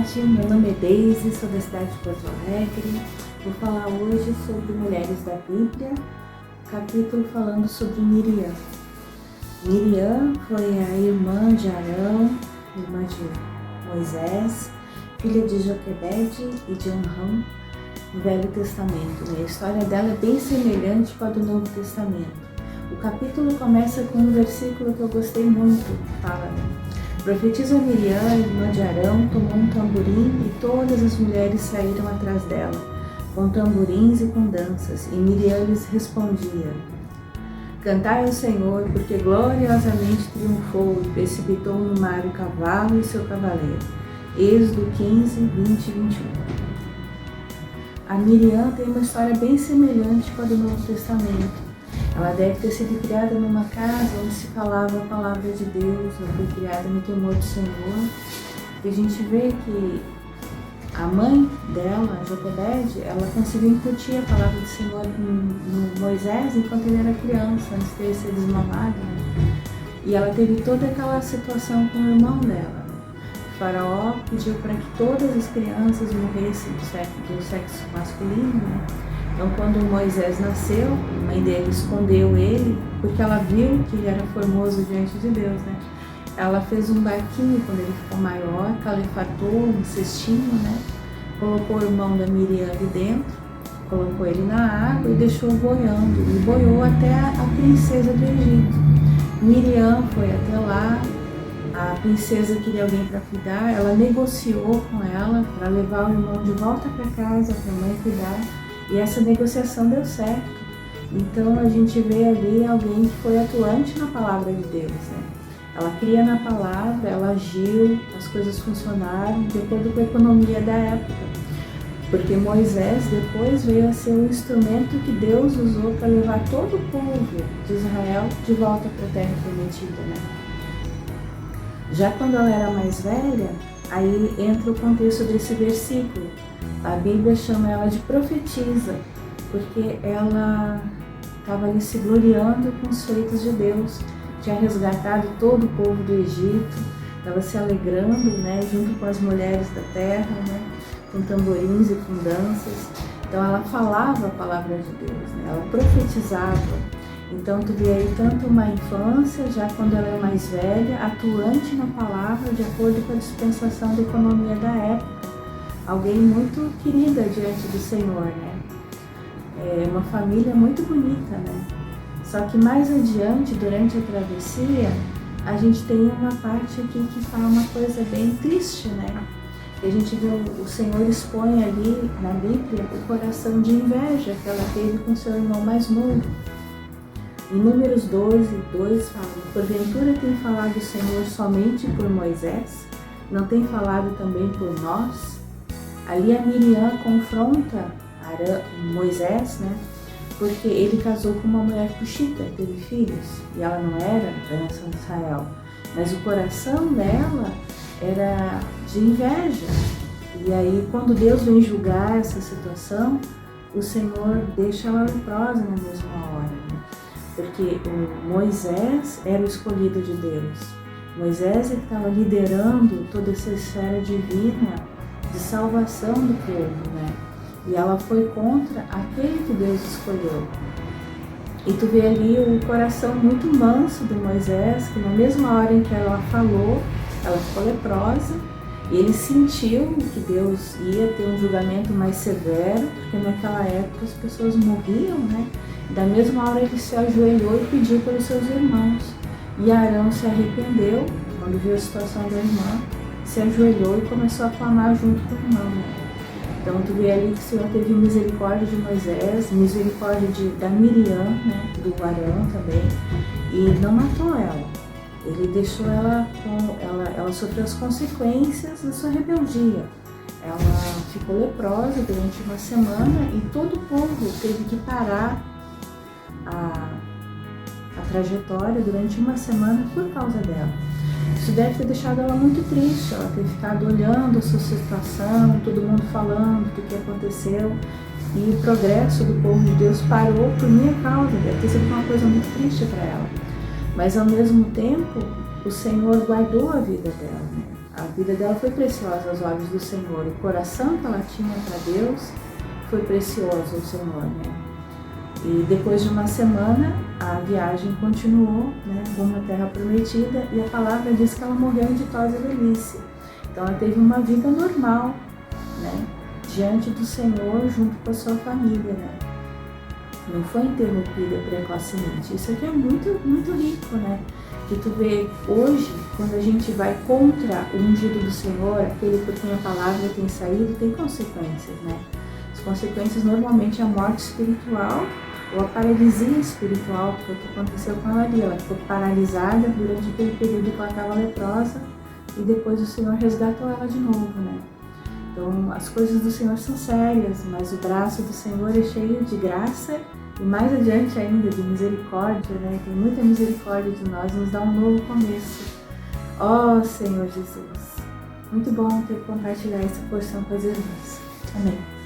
tarde, meu nome é Deise, sou da cidade de Porto Alegre. Vou falar hoje sobre Mulheres da Bíblia, capítulo falando sobre Miriam. Miriam foi a irmã de Arão, irmã de Moisés, filha de Joquebede e de Onrão, no Velho Testamento. A história dela é bem semelhante com a do Novo Testamento. O capítulo começa com um versículo que eu gostei muito, que fala: profetiza Miriam, irmã de Arão, tomou um tamborim e todas as mulheres saíram atrás dela, com tamborins e com danças, e Miriam lhes respondia: cantai ao Senhor, porque gloriosamente triunfou e precipitou no mar o cavalo e seu cavaleiro. Êxodo 15, 20 e 21. A Miriam tem uma história bem semelhante com a do Novo Testamento. Ela deve ter sido criada numa casa onde se falava a palavra de Deus, ela foi criada no temor do Senhor. E a gente vê que a mãe dela, Joquebede, ela conseguiu incutir a palavra do Senhor no Moisés enquanto ele era criança, antes de ele ser desmamado. E ela teve toda aquela situação com o irmão dela. O faraó pediu para que todas as crianças morressem do sexo masculino, Então, quando Moisés nasceu, a mãe dele escondeu ele, porque ela viu que ele era formoso diante de Deus, Ela fez um barquinho quando ele ficou maior, calefatou um cestinho, Colocou o irmão da Miriam ali dentro, colocou ele na água e deixou boiando, e boiou até a princesa do Egito. Miriam foi até lá, a princesa queria alguém para cuidar, ela negociou com ela para levar o irmão de volta para casa, para a mãe cuidar. E essa negociação deu certo. Então a gente vê ali alguém que foi atuante na palavra de Deus, Ela cria na palavra, ela agiu, as coisas funcionaram de acordo com a economia da época. Porque Moisés depois veio a ser um instrumento que Deus usou para levar todo o povo de Israel de volta para a terra prometida, Já quando ela era mais velha, aí entra o contexto desse versículo. A Bíblia chama ela de profetisa, porque ela estava ali se gloriando com os feitos de Deus, tinha resgatado todo o povo do Egito, estava se alegrando, junto com as mulheres da terra, com tamborins e com danças. Então ela falava a palavra de Deus, ela profetizava. Então tu vê aí tanto uma infância, já quando ela é mais velha, atuante na palavra de acordo com a dispensação da economia da época. Alguém muito querida diante do Senhor, É uma família muito bonita, Só que mais adiante, durante a travessia, a gente tem uma parte aqui que fala uma coisa bem triste, E a gente vê o Senhor expõe ali na Bíblia o coração de inveja que ela teve com seu irmão mais novo. Em Números 12, 2 fala: porventura tem falado o Senhor somente por Moisés? Não tem falado também por nós? Ali a Miriam confronta Moisés, porque ele casou com uma mulher cuxita, teve filhos, e ela não era da nação de Israel. Mas o coração dela era de inveja. E aí, quando Deus vem julgar essa situação, o Senhor deixa ela leprosa na mesma hora, porque o Moisés era o escolhido de Deus. Moisés é que estava liderando toda essa esfera divina de salvação do povo, E ela foi contra aquele que Deus escolheu. E tu vê ali o coração muito manso de Moisés, que na mesma hora em que ela falou, ela ficou leprosa, e ele sentiu que Deus ia ter um julgamento mais severo, porque naquela época as pessoas morriam, E da mesma hora ele se ajoelhou e pediu pelos seus irmãos. E Arão se arrependeu, quando viu a situação da irmã, se ajoelhou e começou a clamar junto com o irmão, Então tu vê ali que o Senhor teve misericórdia de Moisés, misericórdia da Miriam, do Arão também, e não matou ela. Ele deixou ela sofreu as consequências da sua rebeldia. Ela ficou leprosa durante uma semana e todo o povo teve que parar a trajetória durante uma semana por causa dela. Isso deve ter deixado ela muito triste, ela ter ficado olhando a sua situação, todo mundo falando do que aconteceu, e o progresso do povo de Deus parou por minha causa. Deve ter sido uma coisa muito triste para ela. Mas ao mesmo tempo, o Senhor guardou a vida dela, A vida dela foi preciosa aos olhos do Senhor. O coração que ela tinha para Deus foi precioso ao Senhor, né? E depois de uma semana, a viagem continuou, né, rumo à Terra Prometida, e a palavra diz que ela morreu em ditosa velhice. Então ela teve uma vida normal, né, diante do Senhor, junto com a sua família, né? Não foi interrompida precocemente. Isso aqui é muito, muito rico, né? Que tu vê hoje, quando a gente vai contra o ungido do Senhor, aquele por quem a palavra tem saído, tem consequências, né? As consequências normalmente é a morte espiritual ou a paralisia espiritual, que foi o que aconteceu com ela ali. Ela ficou paralisada durante aquele período que ela estava leprosa e depois o Senhor resgatou ela de novo, né? Então, as coisas do Senhor são sérias, mas o braço do Senhor é cheio de graça e mais adiante ainda de misericórdia, né? Tem muita misericórdia de nós, nos dá um novo começo. Ó Senhor Jesus, muito bom ter que compartilhar essa porção com as irmãs. Amém.